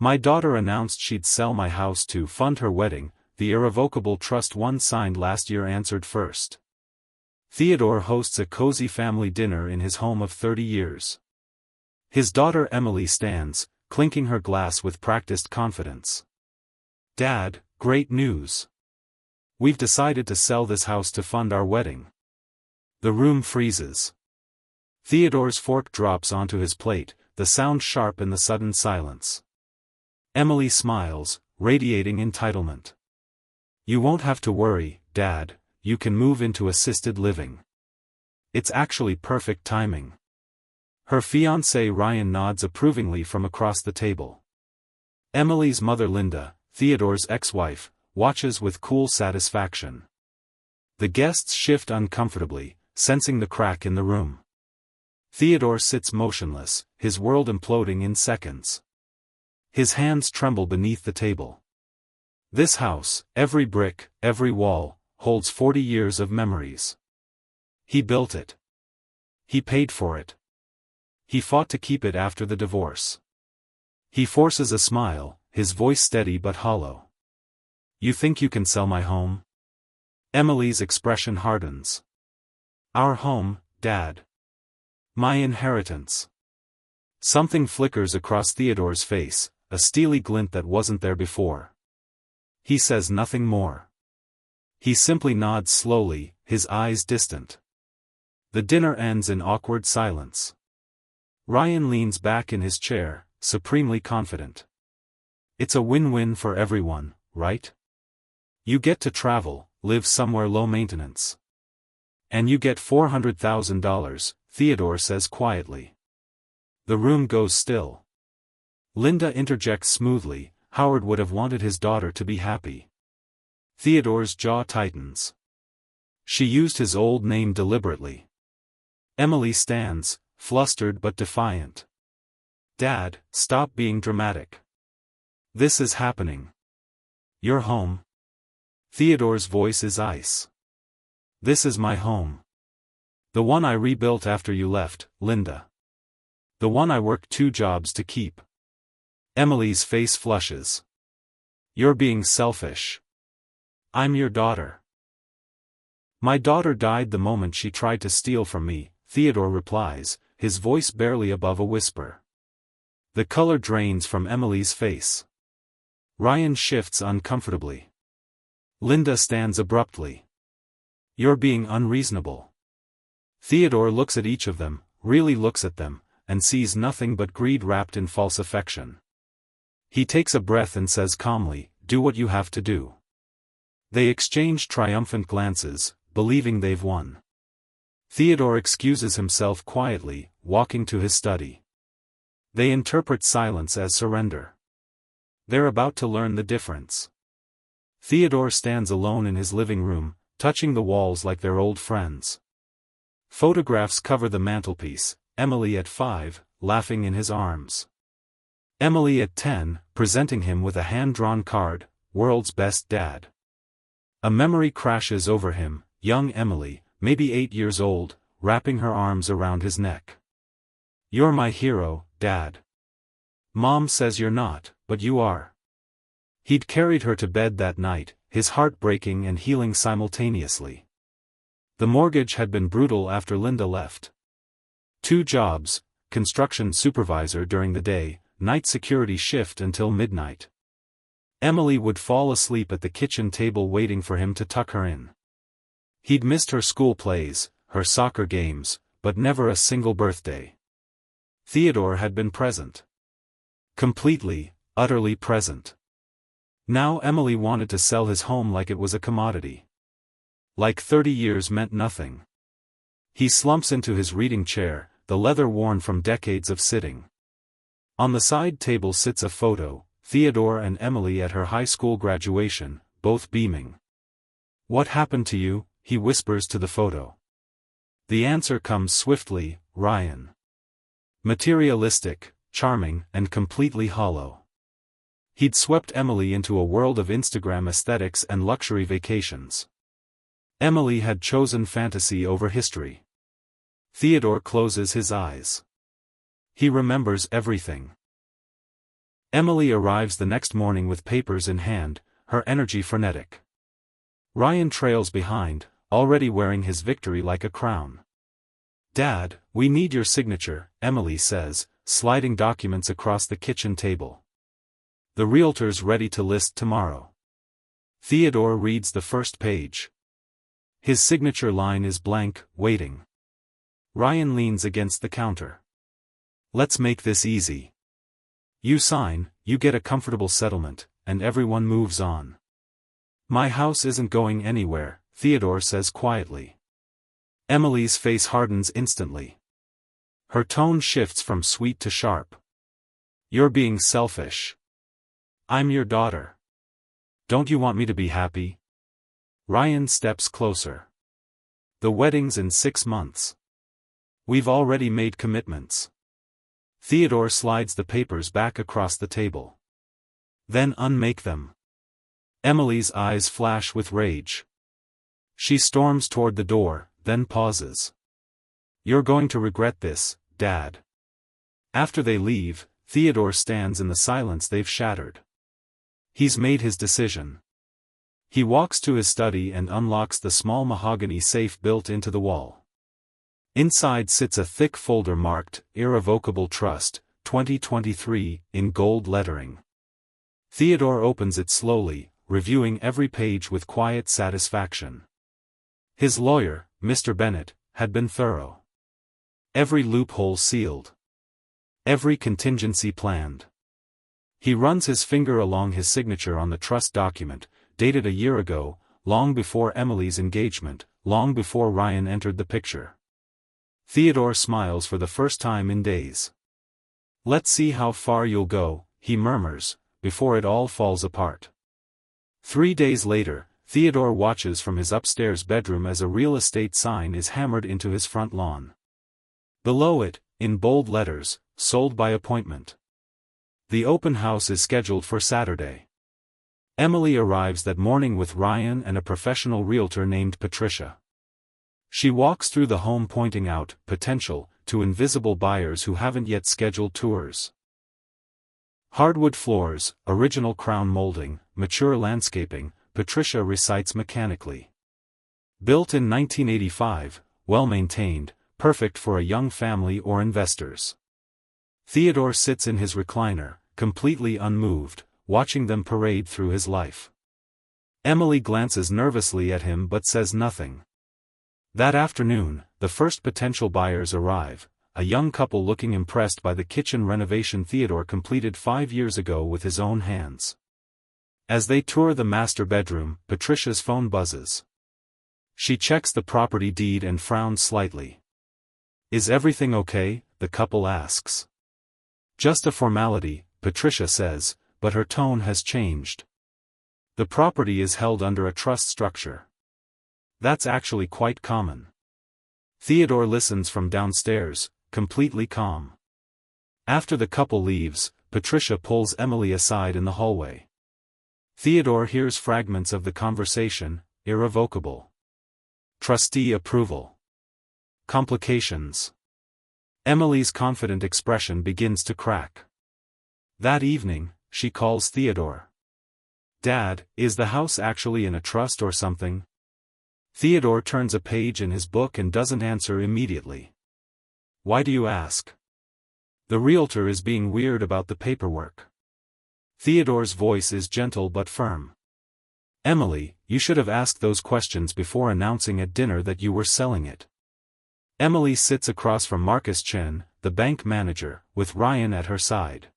My daughter announced she'd sell my house to fund her wedding, the irrevocable trust one signed last year answered first. Theodore hosts a cozy family dinner in his home of 30 years. His daughter Emily stands, clinking her glass with practiced confidence. Dad, great news. We've decided to sell this house to fund our wedding. The room freezes. Theodore's fork drops onto his plate, the sound sharp in the sudden silence. Emily smiles, radiating entitlement. You won't have to worry, Dad, you can move into assisted living. It's actually perfect timing. Her fiancé Ryan nods approvingly from across the table. Emily's mother Linda, Theodore's ex-wife, watches with cool satisfaction. The guests shift uncomfortably, sensing the crack in the room. Theodore sits motionless, his world imploding in seconds. His hands tremble beneath the table. This house, every brick, every wall, holds 40 years of memories. He built it. He paid for it. He fought to keep it after the divorce. He forces a smile, his voice steady but hollow. You think you can sell my home? Emily's expression hardens. Our home, Dad. My inheritance. Something flickers across Theodore's face, a steely glint that wasn't there before. He says nothing more. He simply nods slowly, his eyes distant. The dinner ends in awkward silence. Ryan leans back in his chair, supremely confident. It's a win-win for everyone, right? You get to travel, live somewhere low maintenance. And you get $400,000, Theodore says quietly. The room goes still. Linda interjects smoothly, Howard would have wanted his daughter to be happy. Theodore's jaw tightens. She used his old name deliberately. Emily stands, flustered but defiant. Dad, stop being dramatic. This is happening. You're home. Theodore's voice is ice. This is my home. The one I rebuilt after you left, Linda. The one I worked 2 jobs to keep. Emily's face flushes. You're being selfish. I'm your daughter. My daughter died the moment she tried to steal from me, Theodore replies, his voice barely above a whisper. The color drains from Emily's face. Ryan shifts uncomfortably. Linda stands abruptly. You're being unreasonable. Theodore looks at each of them, really looks at them, and sees nothing but greed wrapped in false affection. He takes a breath and says calmly, do what you have to do. They exchange triumphant glances, believing they've won. Theodore excuses himself quietly, walking to his study. They interpret silence as surrender. They're about to learn the difference. Theodore stands alone in his living room, touching the walls like they're old friends. Photographs cover the mantelpiece, Emily at 5, laughing in his arms. Emily at 10, presenting him with a hand-drawn card, world's best dad. A memory crashes over him, young Emily, maybe 8 years old, wrapping her arms around his neck. You're my hero, Dad. Mom says you're not, but you are. He'd carried her to bed that night, his heart breaking and healing simultaneously. The mortgage had been brutal after Linda left. 2 jobs, construction supervisor during the day, night security shift until midnight. Emily would fall asleep at the kitchen table waiting for him to tuck her in. He'd missed her school plays, her soccer games, but never a single birthday. Theodore had been present. Completely, utterly present. Now Emily wanted to sell his home like it was a commodity. Like 30 years meant nothing. He slumps into his reading chair, the leather worn from decades of sitting. On the side table sits a photo, Theodore and Emily at her high school graduation, both beaming. What happened to you? He whispers to the photo. The answer comes swiftly, Ryan. Materialistic, charming, and completely hollow. He'd swept Emily into a world of Instagram aesthetics and luxury vacations. Emily had chosen fantasy over history. Theodore closes his eyes. He remembers everything. Emily arrives the next morning with papers in hand, her energy frenetic. Ryan trails behind, already wearing his victory like a crown. "Dad, we need your signature," Emily says, sliding documents across the kitchen table. "The realtor's ready to list tomorrow." Theodore reads the first page. His signature line is blank, waiting. Ryan leans against the counter. "Let's make this easy. You sign, you get a comfortable settlement, and everyone moves on." "My house isn't going anywhere," Theodore says quietly. Emily's face hardens instantly. Her tone shifts from sweet to sharp. "You're being selfish. I'm your daughter. Don't you want me to be happy?" Ryan steps closer. "The wedding's in 6 months. We've already made commitments." Theodore slides the papers back across the table. "Then unmake them." Emily's eyes flash with rage. She storms toward the door, then pauses. "You're going to regret this, Dad." After they leave, Theodore stands in the silence they've shattered. He's made his decision. He walks to his study and unlocks the small mahogany safe built into the wall. Inside sits a thick folder marked, "Irrevocable Trust, 2023, in gold lettering. Theodore opens it slowly, reviewing every page with quiet satisfaction. His lawyer, Mr. Bennett, had been thorough. Every loophole sealed. Every contingency planned. He runs his finger along his signature on the trust document, dated a year ago, long before Emily's engagement, long before Ryan entered the picture. Theodore smiles for the first time in days. "Let's see how far you'll go," he murmurs, "before it all falls apart." 3 days later, Theodore watches from his upstairs bedroom as a real estate sign is hammered into his front lawn. Below it, in bold letters, "Sold by appointment." The open house is scheduled for Saturday. Emily arrives that morning with Ryan and a professional realtor named Patricia. She walks through the home pointing out "potential" to invisible buyers who haven't yet scheduled tours. Hardwood floors, original crown molding, mature landscaping, Patricia recites mechanically. Built in 1985, well-maintained, perfect for a young family or investors. Theodore sits in his recliner, completely unmoved, watching them parade through his life. Emily glances nervously at him but says nothing. That afternoon, the first potential buyers arrive, a young couple looking impressed by the kitchen renovation Theodore completed 5 years ago with his own hands. As they tour the master bedroom, Patricia's phone buzzes. She checks the property deed and frowns slightly. "Is everything okay?" the couple asks. "Just a formality," Patricia says, but her tone has changed. "The property is held under a trust structure. That's actually quite common." Theodore listens from downstairs, completely calm. After the couple leaves, Patricia pulls Emily aside in the hallway. Theodore hears fragments of the conversation: "Irrevocable. Trustee approval. Complications." Emily's confident expression begins to crack. That evening, she calls Theodore. "Dad, is the house actually in a trust or something?" Theodore turns a page in his book and doesn't answer immediately. "Why do you ask?" "The realtor is being weird about the paperwork." Theodore's voice is gentle but firm. "Emily, you should have asked those questions before announcing at dinner that you were selling it." Emily sits across from Marcus Chen, the bank manager, with Ryan at her side.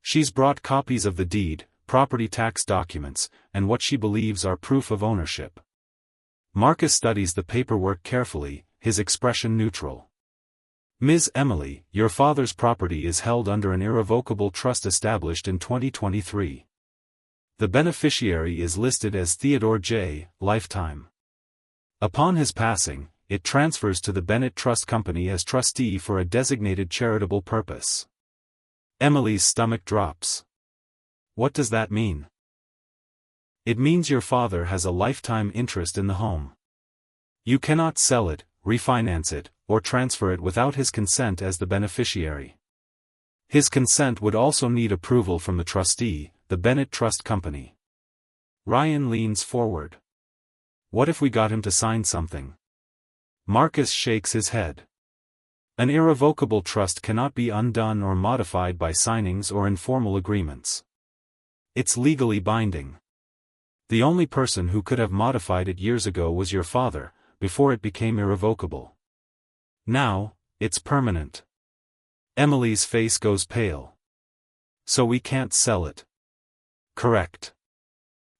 She's brought copies of the deed, property tax documents, and what she believes are proof of ownership. Marcus studies the paperwork carefully, his expression neutral. "Ms. Emily, your father's property is held under an irrevocable trust established in 2023. The beneficiary is listed as Theodore J., lifetime. Upon his passing, it transfers to the Bennett Trust Company as trustee for a designated charitable purpose." Emily's stomach drops. "What does that mean?" "It means your father has a lifetime interest in the home. You cannot sell it, refinance it, or transfer it without his consent as the beneficiary. His consent would also need approval from the trustee, the Bennett Trust Company. Ryan leans forward. What if we got him to sign something? Marcus shakes his head. An irrevocable trust cannot be undone or modified by signings or informal agreements. It's legally binding. The only person who could have modified it years ago was your father, before it became irrevocable. Now, it's permanent. Emily's face goes pale. So we can't sell it. Correct.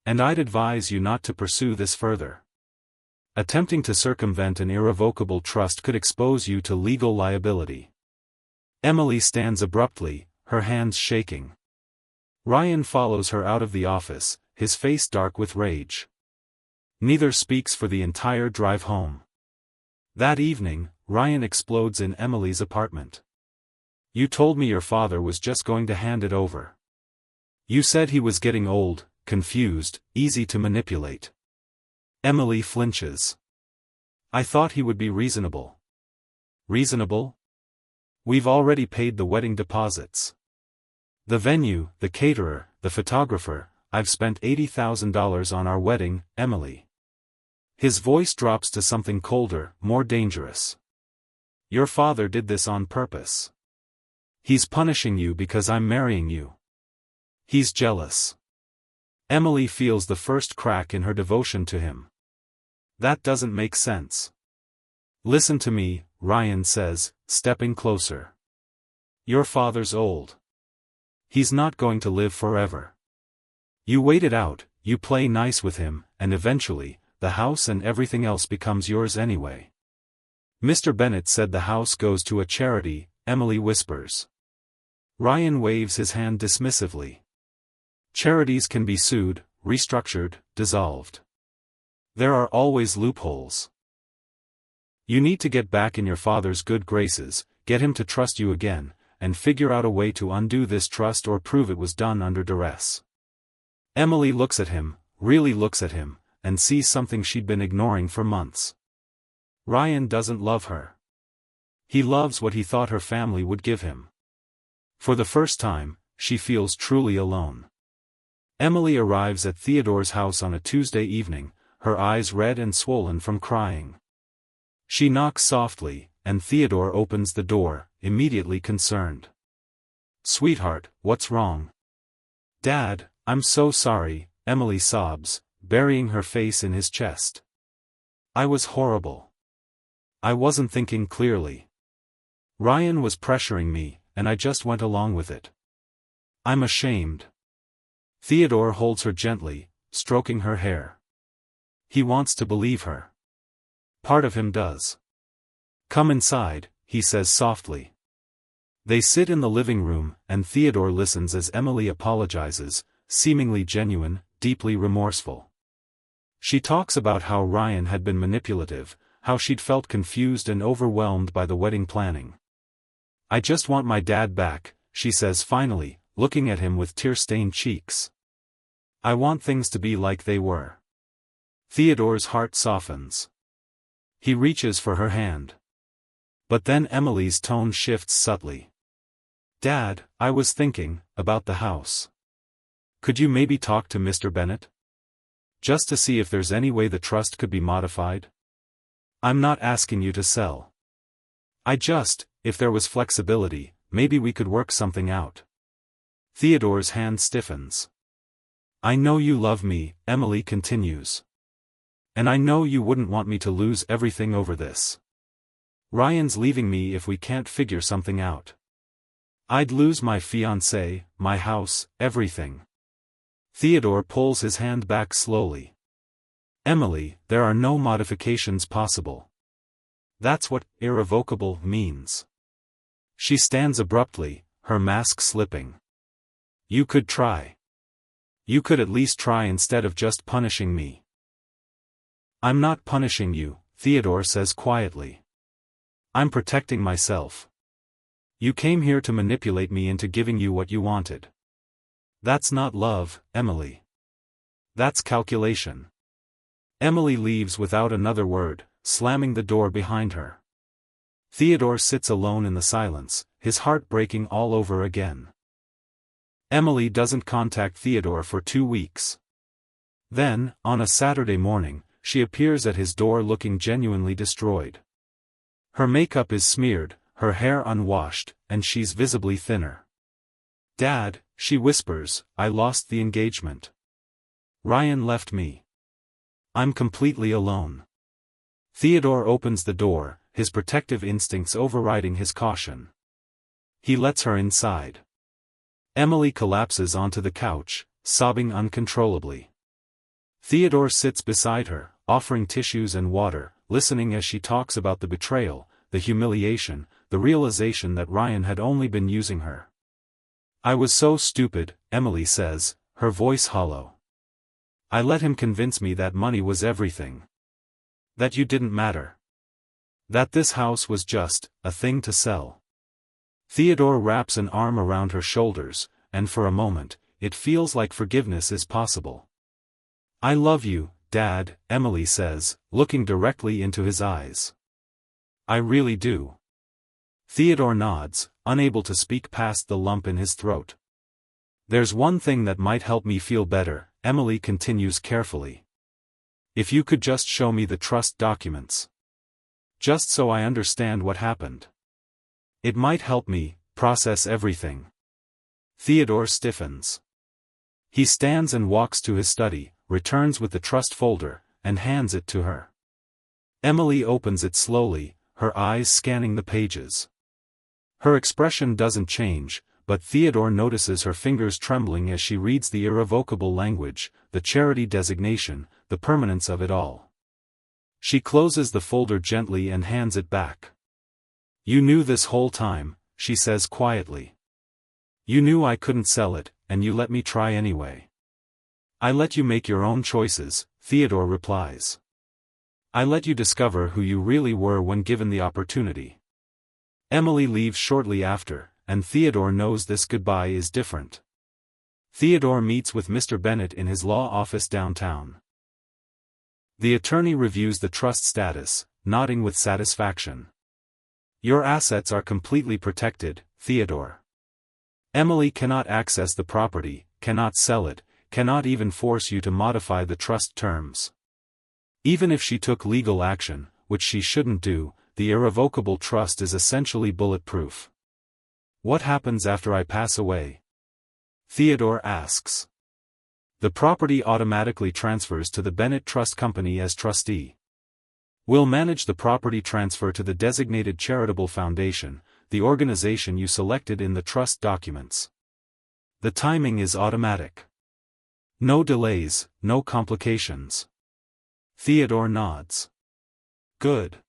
And I'd advise you not to pursue this further. Attempting to circumvent an irrevocable trust could expose you to legal liability. Emily stands abruptly, her hands shaking. Ryan follows her out of the office, his face dark with rage. Neither speaks for the entire drive home. That evening, Ryan explodes in Emily's apartment. You told me your father was just going to hand it over. You said he was getting old, confused, easy to manipulate. Emily flinches. I thought he would be reasonable. Reasonable? We've already paid the wedding deposits. The venue, the caterer, the photographer, I've spent $80,000 on our wedding, Emily. His voice drops to something colder, more dangerous. Your father did this on purpose. He's punishing you because I'm marrying you. He's jealous. Emily feels the first crack in her devotion to him. That doesn't make sense. Listen to me, Ryan says, stepping closer. Your father's old. He's not going to live forever. You wait it out, you play nice with him, and eventually, the house and everything else becomes yours anyway. Mr. Bennett said the house goes to a charity, Emily whispers. Ryan waves his hand dismissively. Charities can be sued, restructured, dissolved. There are always loopholes. You need to get back in your father's good graces, get him to trust you again, and figure out a way to undo this trust or prove it was done under duress. Emily looks at him, really looks at him, and sees something she'd been ignoring for months. Ryan doesn't love her. He loves what he thought her family would give him. For the first time, she feels truly alone. Emily arrives at Theodore's house on a Tuesday evening, her eyes red and swollen from crying. She knocks softly, and Theodore opens the door, immediately concerned. Sweetheart, what's wrong? Dad, I'm so sorry, Emily sobs, burying her face in his chest. I was horrible. I wasn't thinking clearly. Ryan was pressuring me, and I just went along with it. I'm ashamed. Theodore holds her gently, stroking her hair. He wants to believe her. Part of him does. Come inside, he says softly. They sit in the living room, and Theodore listens as Emily apologizes, seemingly genuine, deeply remorseful. She talks about how Ryan had been manipulative, how she'd felt confused and overwhelmed by the wedding planning. I just want my dad back, she says finally, looking at him with tear-stained cheeks. I want things to be like they were. Theodore's heart softens. He reaches for her hand. But then Emily's tone shifts subtly. Dad, I was thinking, about the house. Could you maybe talk to Mr. Bennett? Just to see if there's any way the trust could be modified? I'm not asking you to sell. If there was flexibility, maybe we could work something out. Theodore's hand stiffens. I know you love me, Emily continues. And I know you wouldn't want me to lose everything over this. Ryan's leaving me if we can't figure something out. I'd lose my fiancé, my house, everything. Theodore pulls his hand back slowly. Emily, there are no modifications possible. That's what irrevocable means. She stands abruptly, her mask slipping. You could try. You could at least try instead of just punishing me. I'm not punishing you, Theodore says quietly. I'm protecting myself. You came here to manipulate me into giving you what you wanted. That's not love, Emily. That's calculation. Emily leaves without another word, slamming the door behind her. Theodore sits alone in the silence, his heart breaking all over again. Emily doesn't contact Theodore for 2 weeks. Then, on a Saturday morning, she appears at his door looking genuinely destroyed. Her makeup is smeared, her hair unwashed, and she's visibly thinner. "Dad," she whispers, "I lost the engagement. Ryan left me. I'm completely alone." Theodore opens the door, his protective instincts overriding his caution. He lets her inside. Emily collapses onto the couch, sobbing uncontrollably. Theodore sits beside her, offering tissues and water, listening as she talks about the betrayal, the humiliation, the realization that Ryan had only been using her. "I was so stupid," Emily says, her voice hollow. "I let him convince me that money was everything. That you didn't matter. That this house was just a thing to sell." Theodore wraps an arm around her shoulders, and for a moment, it feels like forgiveness is possible. "I love you, Dad," Emily says, looking directly into his eyes. "I really do." Theodore nods, unable to speak past the lump in his throat. "There's one thing that might help me feel better," Emily continues carefully. "If you could just show me the trust documents. Just so I understand what happened. It might help me process everything." Theodore stiffens. He stands and walks to his study, returns with the trust folder, and hands it to her. Emily opens it slowly, her eyes scanning the pages. Her expression doesn't change, but Theodore notices her fingers trembling as she reads the irrevocable language, the charity designation, the permanence of it all. She closes the folder gently and hands it back. "You knew this whole time," she says quietly. "You knew I couldn't sell it, and you let me try anyway." "I let you make your own choices," Theodore replies. "I let you discover who you really were when given the opportunity." Emily leaves shortly after, and Theodore knows this goodbye is different. Theodore meets with Mr. Bennett in his law office downtown. The attorney reviews the trust status, nodding with satisfaction. "Your assets are completely protected, Theodore. Emily cannot access the property, cannot sell it, cannot even force you to modify the trust terms. Even if she took legal action, which she shouldn't do, the irrevocable trust is essentially bulletproof." "What happens after I pass away?" Theodore asks. "The property automatically transfers to the Bennett Trust Company as trustee. We'll manage the property transfer to the designated charitable foundation, the organization you selected in the trust documents. The timing is automatic. No delays, no complications." Theodore nods. "Good.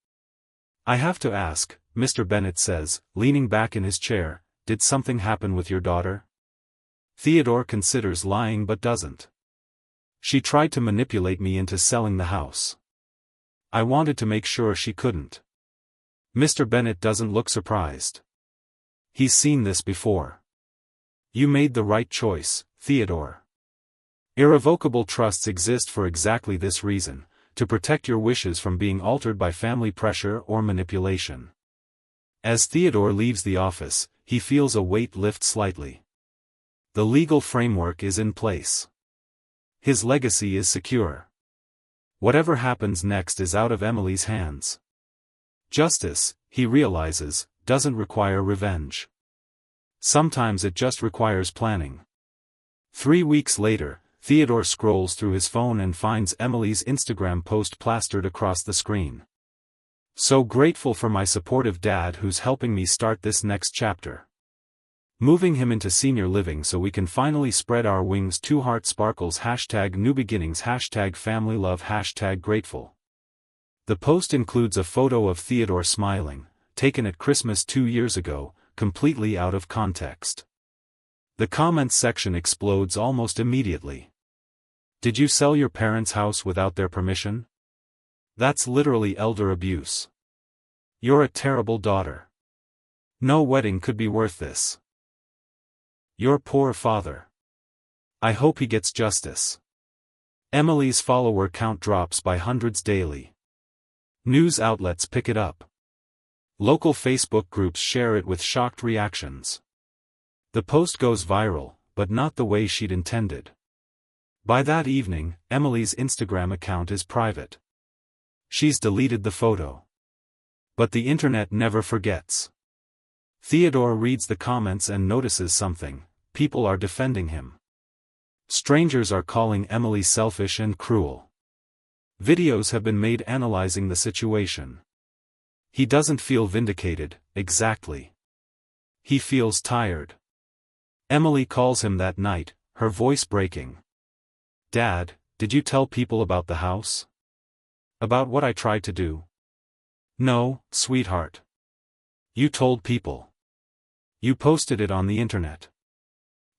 I have to ask," Mr. Bennett says, leaning back in his chair, "did something happen with your daughter?" Theodore considers lying but doesn't. "She tried to manipulate me into selling the house. I wanted to make sure she couldn't." Mr. Bennett doesn't look surprised. He's seen this before. "You made the right choice, Theodore. Irrevocable trusts exist for exactly this reason, to protect your wishes from being altered by family pressure or manipulation." As Theodore leaves the office, he feels a weight lift slightly. The legal framework is in place. His legacy is secure. Whatever happens next is out of Emily's hands. Justice, he realizes, doesn't require revenge. Sometimes it just requires planning. 3 weeks later, Theodore scrolls through his phone and finds Emily's Instagram post plastered across the screen. "So grateful for my supportive dad who's helping me start this next chapter. Moving him into senior living so we can finally spread our wings. 2 heart sparkles #new beginnings #family love #grateful." The post includes a photo of Theodore smiling, taken at Christmas 2 years ago, completely out of context. The comments section explodes almost immediately. "Did you sell your parents' house without their permission? That's literally elder abuse. You're a terrible daughter. No wedding could be worth this. Your poor father. I hope he gets justice." Emily's follower count drops by hundreds daily. News outlets pick it up. Local Facebook groups share it with shocked reactions. The post goes viral, but not the way she'd intended. By that evening, Emily's Instagram account is private. She's deleted the photo. But the internet never forgets. Theodore reads the comments and notices something: people are defending him. Strangers are calling Emily selfish and cruel. Videos have been made analyzing the situation. He doesn't feel vindicated, exactly. He feels tired. Emily calls him that night, her voice breaking. "Dad, did you tell people about the house? About what I tried to do?" "No, sweetheart. You told people. You posted it on the internet.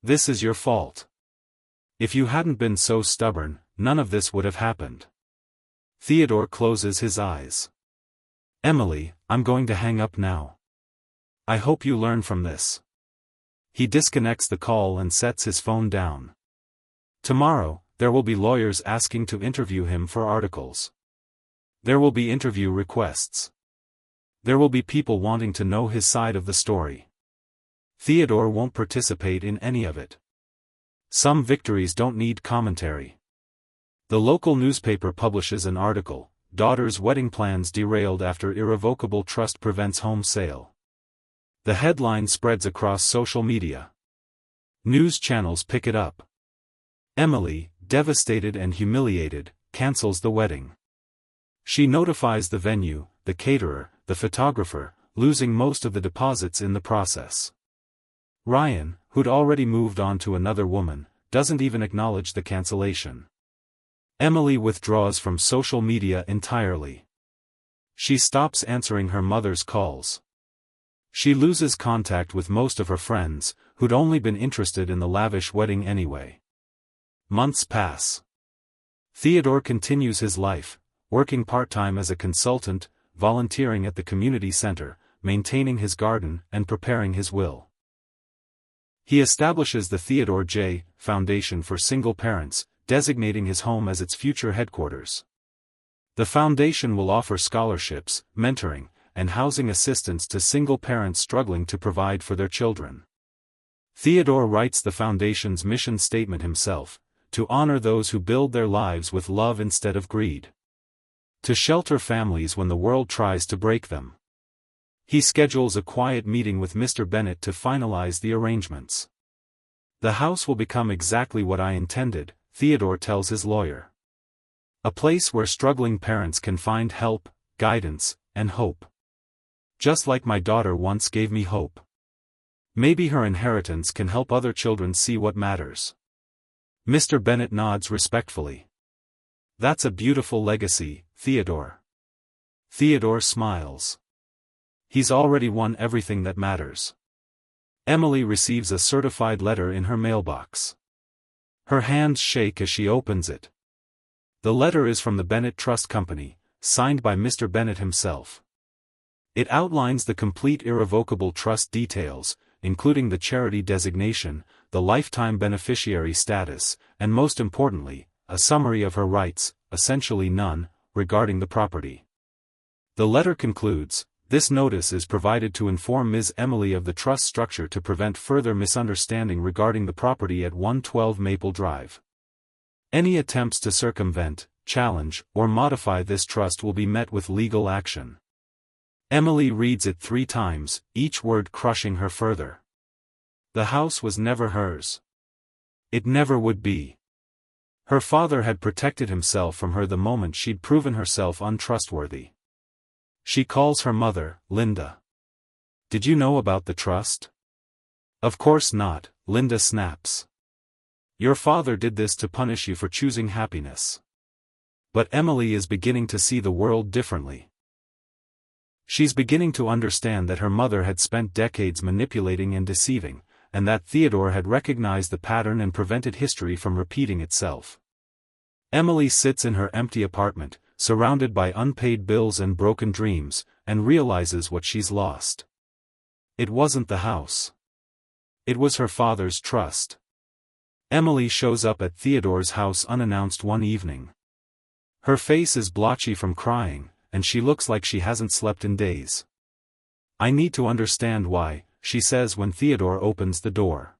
This is your fault. If you hadn't been so stubborn, none of this would have happened." Theodore closes his eyes. "Emily, I'm going to hang up now. I hope you learn from this." He disconnects the call and sets his phone down. Tomorrow, there will be lawyers asking to interview him for articles. There will be interview requests. There will be people wanting to know his side of the story. Theodore won't participate in any of it. Some victories don't need commentary. The local newspaper publishes an article: "Daughter's wedding plans derailed after irrevocable trust prevents home sale." The headline spreads across social media. News channels pick it up. Emily, devastated and humiliated, cancels the wedding. She notifies the venue, the caterer, the photographer, losing most of the deposits in the process. Ryan, who'd already moved on to another woman, doesn't even acknowledge the cancellation. Emily withdraws from social media entirely. She stops answering her mother's calls. She loses contact with most of her friends, who'd only been interested in the lavish wedding anyway. Months pass. Theodore continues his life, working part-time as a consultant, volunteering at the community center, maintaining his garden, and preparing his will. He establishes the Theodore J. Foundation for Single Parents, designating his home as its future headquarters. The foundation will offer scholarships, mentoring, and housing assistance to single parents struggling to provide for their children. Theodore writes the foundation's mission statement himself: to honor those who build their lives with love instead of greed. To shelter families when the world tries to break them. He schedules a quiet meeting with Mr. Bennett to finalize the arrangements. "The house will become exactly what I intended," Theodore tells his lawyer. "A place where struggling parents can find help, guidance, and hope. Just like my daughter once gave me hope. Maybe her inheritance can help other children see what matters." Mr. Bennett nods respectfully. "That's a beautiful legacy, Theodore." Theodore smiles. He's already won everything that matters. Emily receives a certified letter in her mailbox. Her hands shake as she opens it. The letter is from the Bennett Trust Company, signed by Mr. Bennett himself. It outlines the complete irrevocable trust details, including the charity designation, the lifetime beneficiary status, and most importantly, a summary of her rights, essentially none, regarding the property. The letter concludes: "This notice is provided to inform Ms. Emily of the trust structure to prevent further misunderstanding regarding the property at 112 Maple Drive. Any attempts to circumvent, challenge, or modify this trust will be met with legal action." Emily reads it 3 times, each word crushing her further. The house was never hers. It never would be. Her father had protected himself from her the moment she'd proven herself untrustworthy. She calls her mother, Linda. "Did you know about the trust?" "Of course not," Linda snaps. "Your father did this to punish you for choosing happiness." But Emily is beginning to see the world differently. She's beginning to understand that her mother had spent decades manipulating and deceiving, and that Theodore had recognized the pattern and prevented history from repeating itself. Emily sits in her empty apartment, surrounded by unpaid bills and broken dreams, and realizes what she's lost. It wasn't the house. It was her father's trust. Emily shows up at Theodore's house unannounced one evening. Her face is blotchy from crying, and she looks like she hasn't slept in days. I need to understand why, she says when Theodore opens the door.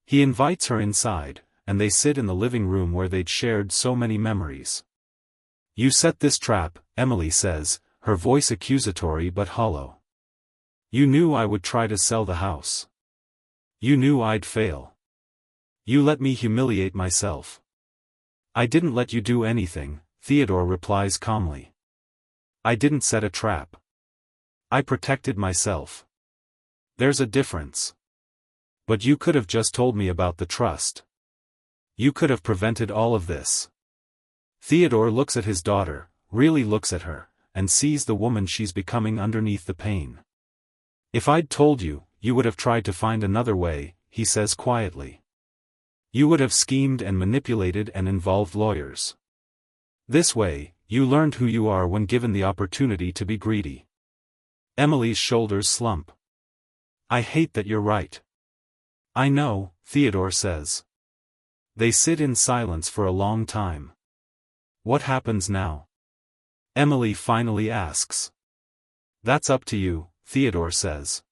He invites her inside, and they sit in the living room where they'd shared so many memories. You set this trap, Emily says, her voice accusatory but hollow. You knew I would try to sell the house. You knew I'd fail. You let me humiliate myself. I didn't let you do anything, Theodore replies calmly. I didn't set a trap. I protected myself. There's a difference. But you could have just told me about the trust. You could have prevented all of this. Theodore looks at his daughter, really looks at her, and sees the woman she's becoming underneath the pain. If I'd told you, you would have tried to find another way, he says quietly. You would have schemed and manipulated and involved lawyers. This way, you learned who you are when given the opportunity to be greedy. Emily's shoulders slump. I hate that you're right. I know, Theodore says. They sit in silence for a long time. What happens now? Emily finally asks. That's up to you, Theodore says.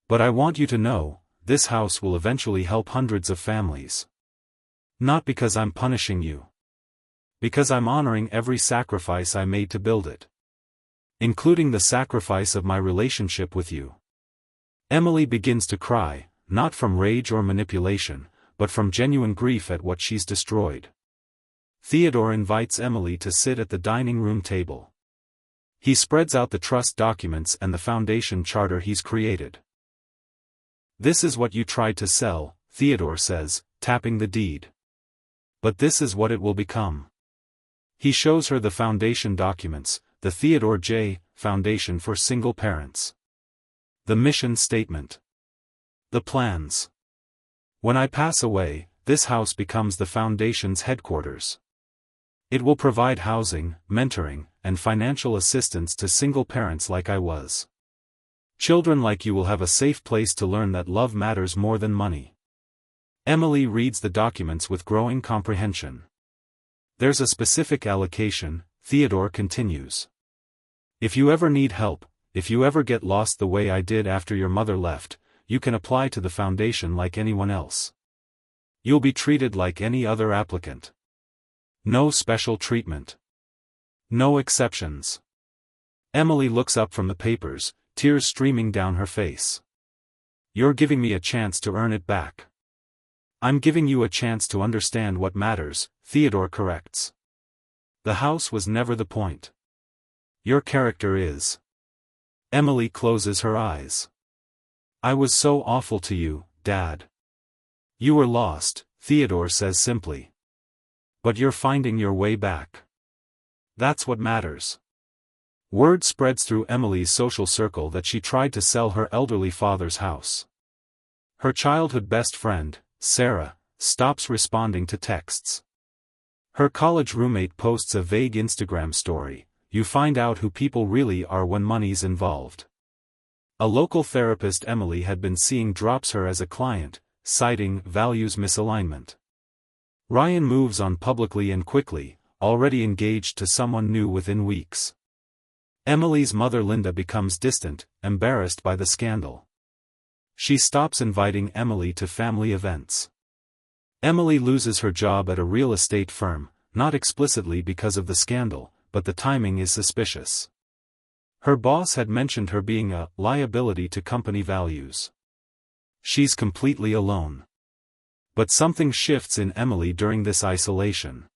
But I want you to know, this house will eventually help hundreds of families. Not because I'm punishing you. Because I'm honoring every sacrifice I made to build it. Including the sacrifice of my relationship with you. Emily begins to cry, not from rage or manipulation, but from genuine grief at what she's destroyed. Theodore invites Emily to sit at the dining room table. He spreads out the trust documents and the foundation charter he's created. This is what you tried to sell, Theodore says, tapping the deed. But this is what it will become. He shows her the foundation documents, the Theodore J. Foundation for Single Parents. The mission statement. The plans. When I pass away, this house becomes the foundation's headquarters. It will provide housing, mentoring, and financial assistance to single parents like I was. Children like you will have a safe place to learn that love matters more than money. Emily reads the documents with growing comprehension. There's a specific allocation, Theodore continues. If you ever need help, if you ever get lost the way I did after your mother left, you can apply to the foundation like anyone else. You'll be treated like any other applicant. No special treatment. No exceptions. Emily looks up from the papers, tears streaming down her face. You're giving me a chance to earn it back. I'm giving you a chance to understand what matters, Theodore corrects. The house was never the point. Your character is. Emily closes her eyes. I was so awful to you, Dad. You were lost, Theodore says simply. But you're finding your way back. That's what matters. Word spreads through Emily's social circle that she tried to sell her elderly father's house. Her childhood best friend, Sarah, stops responding to texts. Her college roommate posts a vague Instagram story. You find out who people really are when money's involved. A local therapist Emily had been seeing drops her as a client, citing values misalignment. Ryan moves on publicly and quickly, already engaged to someone new within weeks. Emily's mother Linda becomes distant, embarrassed by the scandal. She stops inviting Emily to family events. Emily loses her job at a real estate firm, not explicitly because of the scandal, but the timing is suspicious. Her boss had mentioned her being a liability to company values. She's completely alone. But something shifts in Emily during this isolation.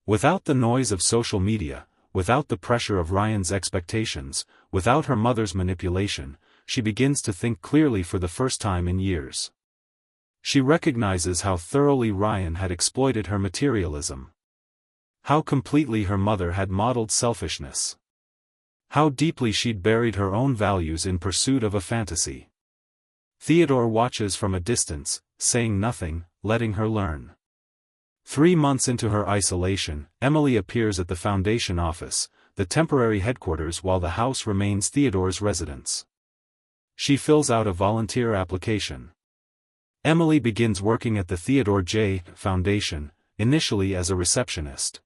Without the noise of social media, without the pressure of Ryan's expectations, without her mother's manipulation, she begins to think clearly for the first time in years. She recognizes how thoroughly Ryan had exploited her materialism. How completely her mother had modeled selfishness. How deeply she'd buried her own values in pursuit of a fantasy. Theodore watches from a distance, saying nothing, letting her learn. 3 months into her isolation, Emily appears at the foundation office, the temporary headquarters while the house remains Theodore's residence. She fills out a volunteer application. Emily begins working at the Theodore J. Foundation, initially as a receptionist.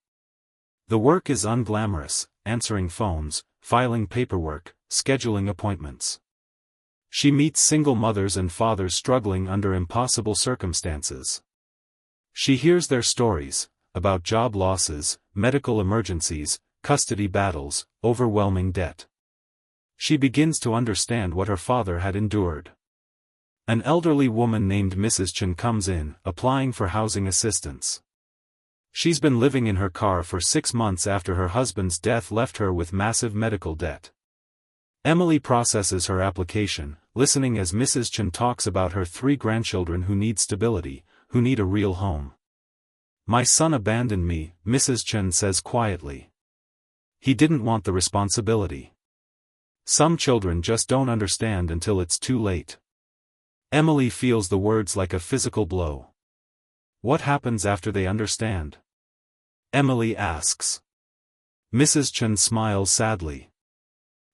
The work is unglamorous, answering phones, filing paperwork, scheduling appointments. She meets single mothers and fathers struggling under impossible circumstances. She hears their stories, about job losses, medical emergencies, custody battles, overwhelming debt. She begins to understand what her father had endured. An elderly woman named Mrs. Chen comes in, applying for housing assistance. She's been living in her car for 6 months after her husband's death left her with massive medical debt. Emily processes her application, listening as Mrs. Chen talks about her 3 grandchildren who need stability, who need a real home. "My son abandoned me," Mrs. Chen says quietly. "He didn't want the responsibility. Some children just don't understand until it's too late." Emily feels the words like a physical blow. "What happens after they understand?" Emily asks. Mrs. Chen smiles sadly.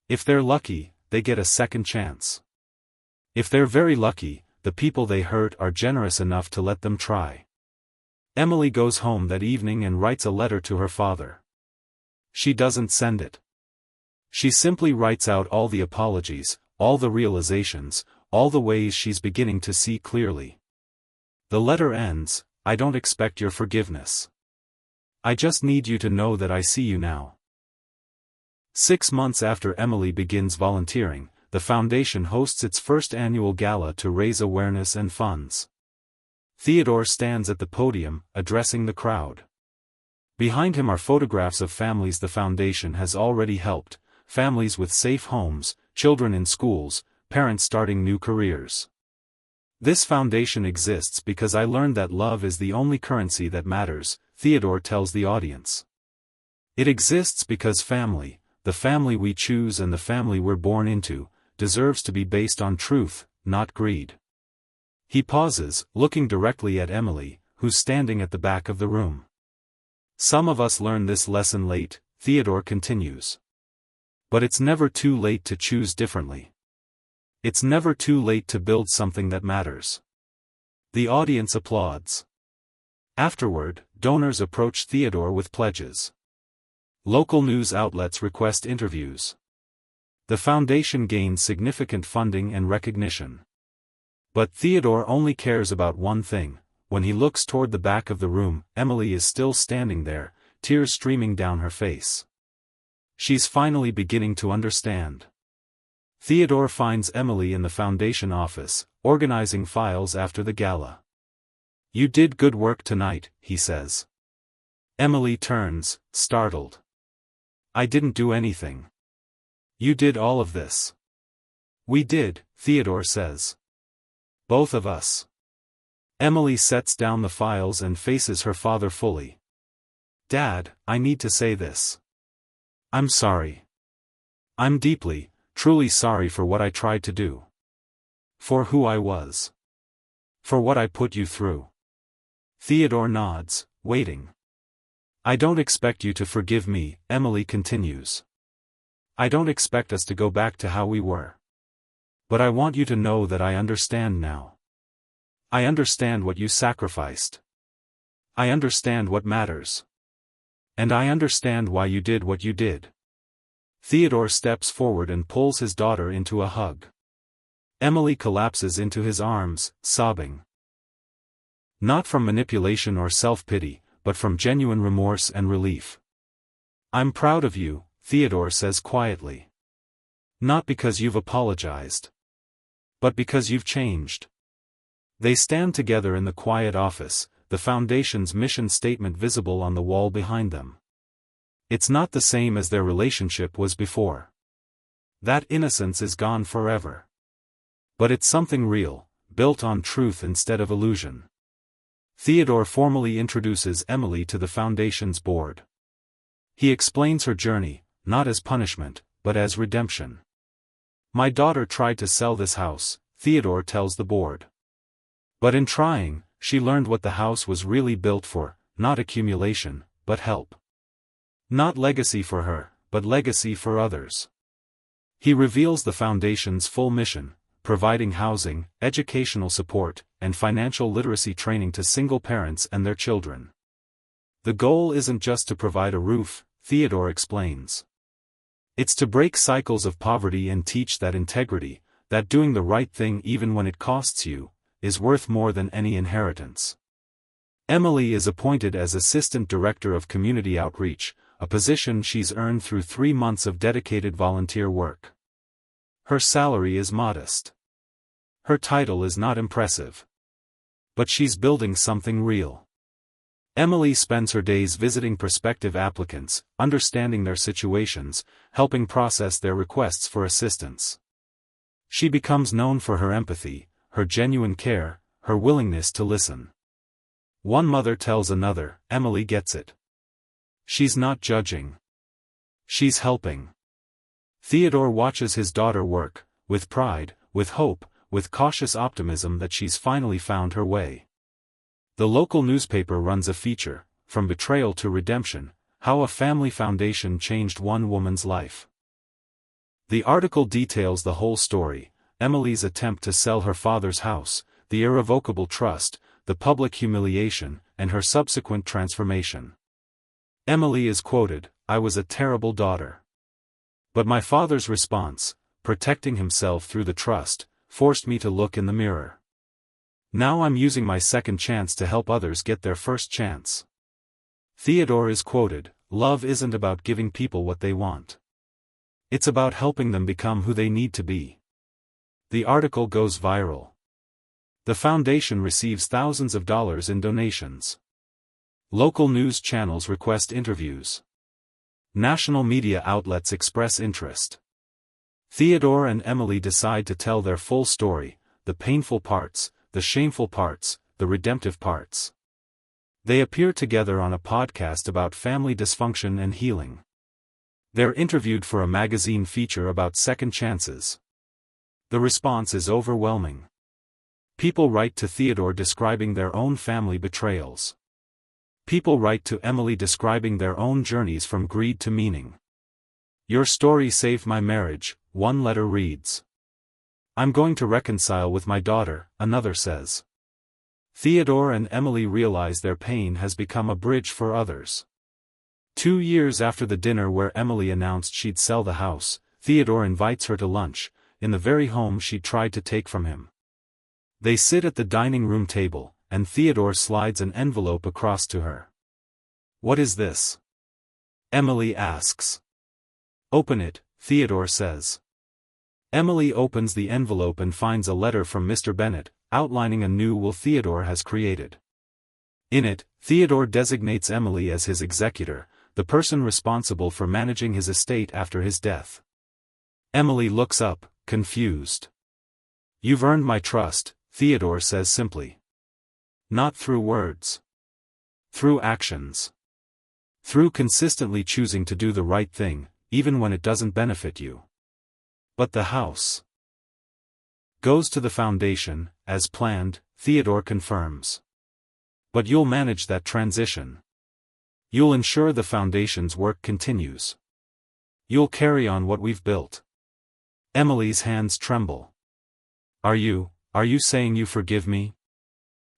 "If they're lucky, they get a second chance. If they're very lucky, the people they hurt are generous enough to let them try." Emily goes home that evening and writes a letter to her father. She doesn't send it. She simply writes out all the apologies, all the realizations, all the ways she's beginning to see clearly. The letter ends, "I don't expect your forgiveness. I just need you to know that I see you now." 6 months after Emily begins volunteering, the foundation hosts its first annual gala to raise awareness and funds. Theodore stands at the podium, addressing the crowd. Behind him are photographs of families the foundation has already helped, families with safe homes, children in schools, parents starting new careers. "This foundation exists because I learned that love is the only currency that matters," Theodore tells the audience. "It exists because family, the family we choose and the family we're born into, deserves to be based on truth, not greed." He pauses, looking directly at Emily, who's standing at the back of the room. "Some of us learn this lesson late," Theodore continues. "But it's never too late to choose differently. It's never too late to build something that matters." The audience applauds. Afterward, donors approach Theodore with pledges. Local news outlets request interviews. The foundation gains significant funding and recognition. But Theodore only cares about one thing. When he looks toward the back of the room, Emily is still standing there, tears streaming down her face. She's finally beginning to understand. Theodore finds Emily in the foundation office, organizing files after the gala. "You did good work tonight," he says. Emily turns, startled. "I didn't do anything. You did all of this." "We did," Theodore says. "Both of us." Emily sets down the files and faces her father fully. "Dad, I need to say this. I'm sorry. I'm deeply, truly sorry for what I tried to do. For who I was. For what I put you through." Theodore nods, waiting. "I don't expect you to forgive me," Emily continues. "I don't expect us to go back to how we were. But I want you to know that I understand now. I understand what you sacrificed. I understand what matters. And I understand why you did what you did." Theodore steps forward and pulls his daughter into a hug. Emily collapses into his arms, sobbing. Not from manipulation or self-pity, but from genuine remorse and relief. "I'm proud of you," Theodore says quietly. "Not because you've apologized. But because you've changed." They stand together in the quiet office, the foundation's mission statement visible on the wall behind them. It's not the same as their relationship was before. That innocence is gone forever. But it's something real, built on truth instead of illusion. Theodore formally introduces Emily to the foundation's board. He explains her journey, not as punishment, but as redemption. "My daughter tried to sell this house," Theodore tells the board. "But in trying, she learned what the house was really built for, not accumulation, but help. Not legacy for her, but legacy for others." He reveals the foundation's full mission, providing housing, educational support, and financial literacy training to single parents and their children. "The goal isn't just to provide a roof," Theodore explains. It's to break cycles of poverty and teach that integrity, that doing the right thing even when it costs you, is worth more than any inheritance. Emily is appointed as Assistant Director of Community Outreach, a position she's earned through 3 months of dedicated volunteer work. Her salary is modest. Her title is not impressive. But she's building something real. Emily spends her days visiting prospective applicants, understanding their situations, helping process their requests for assistance. She becomes known for her empathy, her genuine care, her willingness to listen. One mother tells another, Emily gets it. She's not judging. She's helping. Theodore watches his daughter work, with pride, with hope, with cautious optimism that she's finally found her way. The local newspaper runs a feature, From Betrayal to Redemption, How a Family Foundation Changed One Woman's Life. The article details the whole story, Emily's attempt to sell her father's house, the irrevocable trust, the public humiliation, and her subsequent transformation. Emily is quoted, "I was a terrible daughter. But my father's response, protecting himself through the trust, forced me to look in the mirror. Now I'm using my second chance to help others get their first chance." Theodore is quoted, "Love isn't about giving people what they want. It's about helping them become who they need to be." The article goes viral. The foundation receives thousands of dollars in donations. Local news channels request interviews. National media outlets express interest. Theodore and Emily decide to tell their full story, the painful parts, the shameful parts, the redemptive parts. They appear together on a podcast about family dysfunction and healing. They're interviewed for a magazine feature about second chances. The response is overwhelming. People write to Theodore describing their own family betrayals. People write to Emily describing their own journeys from greed to meaning. "Your story saved my marriage," one letter reads. "I'm going to reconcile with my daughter," another says. Theodore and Emily realize their pain has become a bridge for others. 2 years after the dinner where Emily announced she'd sell the house, Theodore invites her to lunch, in the very home she'd tried to take from him. They sit at the dining room table, and Theodore slides an envelope across to her. "What is this?" Emily asks. "Open it," Theodore says. Emily opens the envelope and finds a letter from Mr. Bennett, outlining a new will Theodore has created. In it, Theodore designates Emily as his executor, the person responsible for managing his estate after his death. Emily looks up, confused. "You've earned my trust," Theodore says simply. "Not through words. Through actions. Through consistently choosing to do the right thing, even when it doesn't benefit you." But the house goes to the foundation, as planned, Theodore confirms. "But you'll manage that transition. You'll ensure the foundation's work continues. You'll carry on what we've built." Emily's hands tremble. Are you saying you forgive me?"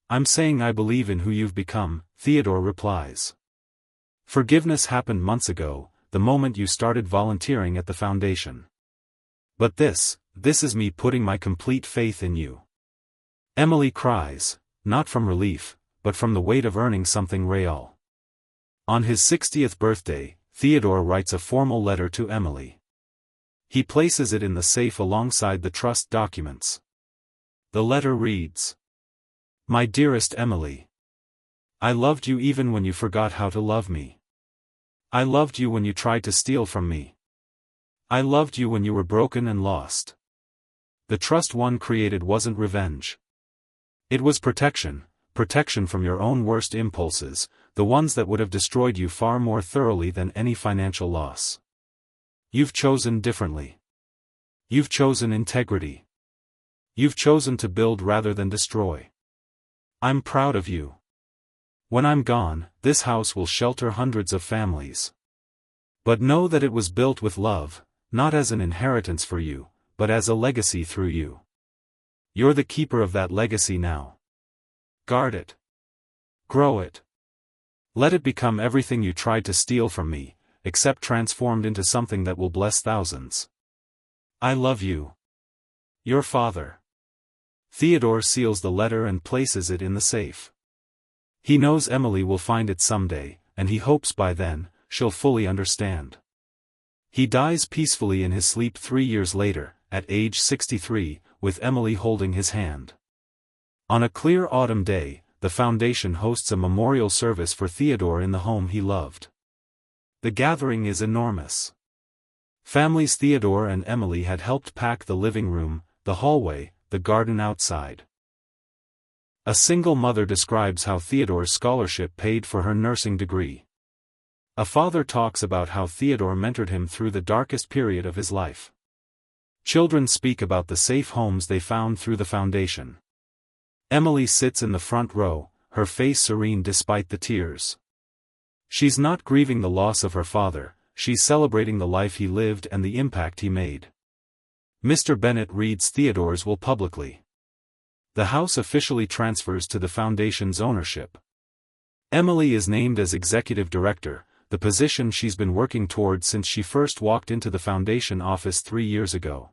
"I'm saying I believe in who you've become," Theodore replies. "Forgiveness happened months ago, the moment you started volunteering at the foundation. But this is me putting my complete faith in you." Emily cries, not from relief, but from the weight of earning something real. On his 60th birthday, Theodore writes a formal letter to Emily. He places it in the safe alongside the trust documents. The letter reads, "My dearest Emily. I loved you even when you forgot how to love me. I loved you when you tried to steal from me. I loved you when you were broken and lost. The trust one created wasn't revenge. It was protection from your own worst impulses, the ones that would have destroyed you far more thoroughly than any financial loss. You've chosen differently. You've chosen integrity. You've chosen to build rather than destroy. I'm proud of you. When I'm gone, this house will shelter hundreds of families. But know that it was built with love, not as an inheritance for you, but as a legacy through you. You're the keeper of that legacy now. Guard it. Grow it. Let it become everything you tried to steal from me, except transformed into something that will bless thousands. I love you. Your father. Theodore seals the letter and places it in the safe. He knows Emily will find it someday, and he hopes by then, she'll fully understand. He dies peacefully in his sleep 3 years later, at age 63, with Emily holding his hand. On a clear autumn day, the foundation hosts a memorial service for Theodore in the home he loved. The gathering is enormous. Families Theodore and Emily had helped pack the living room, the hallway, the garden outside. A single mother describes how Theodore's scholarship paid for her nursing degree. A father talks about how Theodore mentored him through the darkest period of his life. Children speak about the safe homes they found through the foundation. Emily sits in the front row, her face serene despite the tears. She's not grieving the loss of her father, she's celebrating the life he lived and the impact he made. Mr. Bennett reads Theodore's will publicly. The house officially transfers to the foundation's ownership. Emily is named as executive director, the position she's been working toward since she first walked into the foundation office 3 years ago.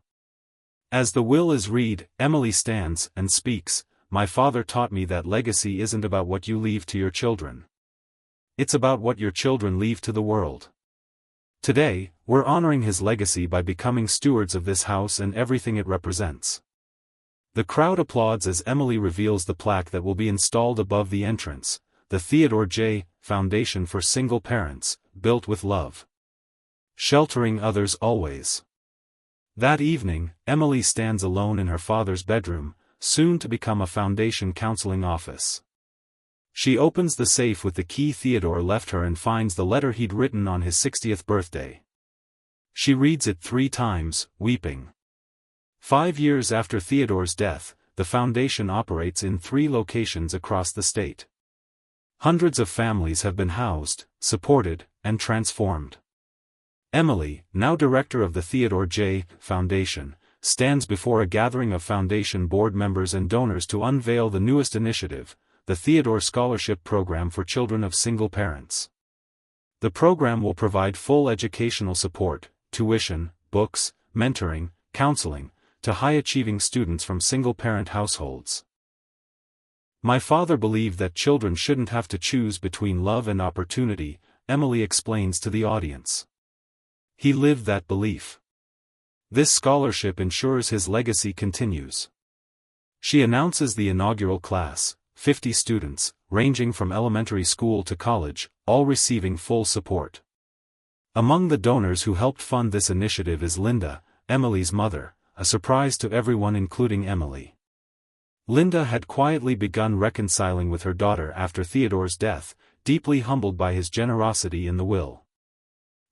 As the will is read, Emily stands and speaks, "My father taught me that legacy isn't about what you leave to your children. It's about what your children leave to the world." Today, we're honoring his legacy by becoming stewards of this house and everything it represents. The crowd applauds as Emily reveals the plaque that will be installed above the entrance, the Theodore J. Foundation for Single Parents, built with love. Sheltering others always. That evening, Emily stands alone in her father's bedroom, soon to become a foundation counseling office. She opens the safe with the key Theodore left her and finds the letter he'd written on his 60th birthday. She reads it 3 times, weeping. 5 years after Theodore's death, the foundation operates in 3 locations across the state. Hundreds of families have been housed, supported, and transformed. Emily, now director of the Theodore J. Foundation, stands before a gathering of foundation board members and donors to unveil the newest initiative, the Theodore Scholarship Program for Children of Single Parents. The program will provide full educational support, tuition, books, mentoring, counseling, to high-achieving students from single-parent households. My father believed that children shouldn't have to choose between love and opportunity, Emily explains to the audience. He lived that belief. This scholarship ensures his legacy continues. She announces the inaugural class, 50 students, ranging from elementary school to college, all receiving full support. Among the donors who helped fund this initiative is Linda, Emily's mother, a surprise to everyone including Emily. Linda had quietly begun reconciling with her daughter after Theodore's death, deeply humbled by his generosity in the will.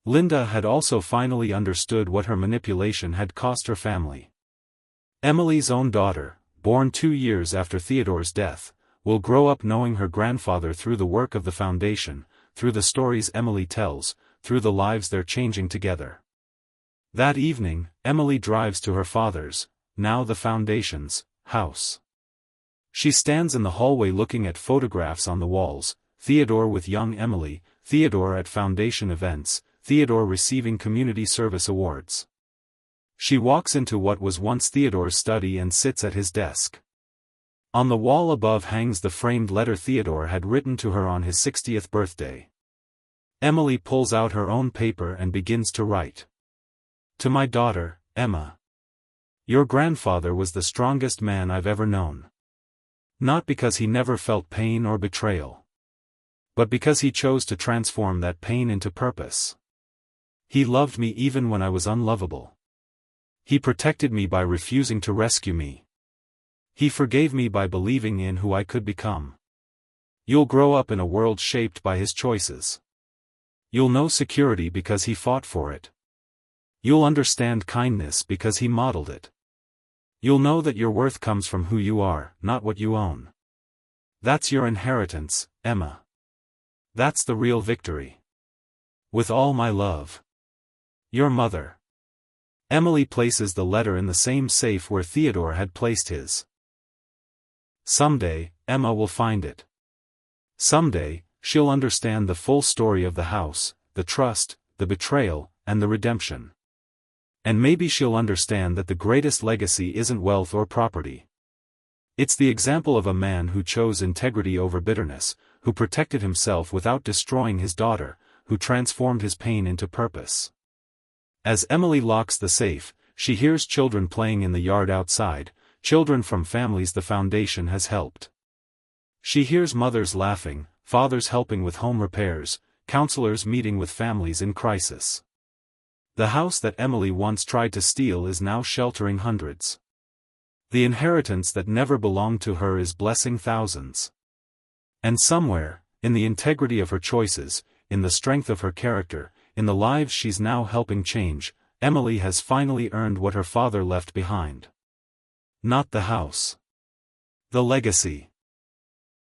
Linda had also finally understood what her manipulation had cost her family. Emily's own daughter, born 2 years after Theodore's death, will grow up knowing her grandfather through the work of the foundation, through the stories Emily tells, through the lives they're changing together. That evening, Emily drives to her father's, now the foundation's, house. She stands in the hallway looking at photographs on the walls, Theodore with young Emily, Theodore at foundation events, Theodore receiving community service awards. She walks into what was once Theodore's study and sits at his desk. On the wall above hangs the framed letter Theodore had written to her on his 60th birthday. Emily pulls out her own paper and begins to write. To my daughter, Emma. Your grandfather was the strongest man I've ever known. Not because he never felt pain or betrayal, but because he chose to transform that pain into purpose. He loved me even when I was unlovable. He protected me by refusing to rescue me. He forgave me by believing in who I could become. You'll grow up in a world shaped by his choices. You'll know security because he fought for it. You'll understand kindness because he modeled it. You'll know that your worth comes from who you are, not what you own. That's your inheritance, Emma. That's the real victory. With all my love. Your mother. Emily places the letter in the same safe where Theodore had placed his. Someday, Emma will find it. Someday, she'll understand the full story of the house, the trust, the betrayal, and the redemption. And maybe she'll understand that the greatest legacy isn't wealth or property. It's the example of a man who chose integrity over bitterness, who protected himself without destroying his daughter, who transformed his pain into purpose. As Emily locks the safe, she hears children playing in the yard outside, children from families the foundation has helped. She hears mothers laughing, fathers helping with home repairs, counselors meeting with families in crisis. The house that Emily once tried to steal is now sheltering hundreds. The inheritance that never belonged to her is blessing thousands. And somewhere, in the integrity of her choices, in the strength of her character, in the lives she's now helping change, Emily has finally earned what her father left behind. Not the house. The legacy.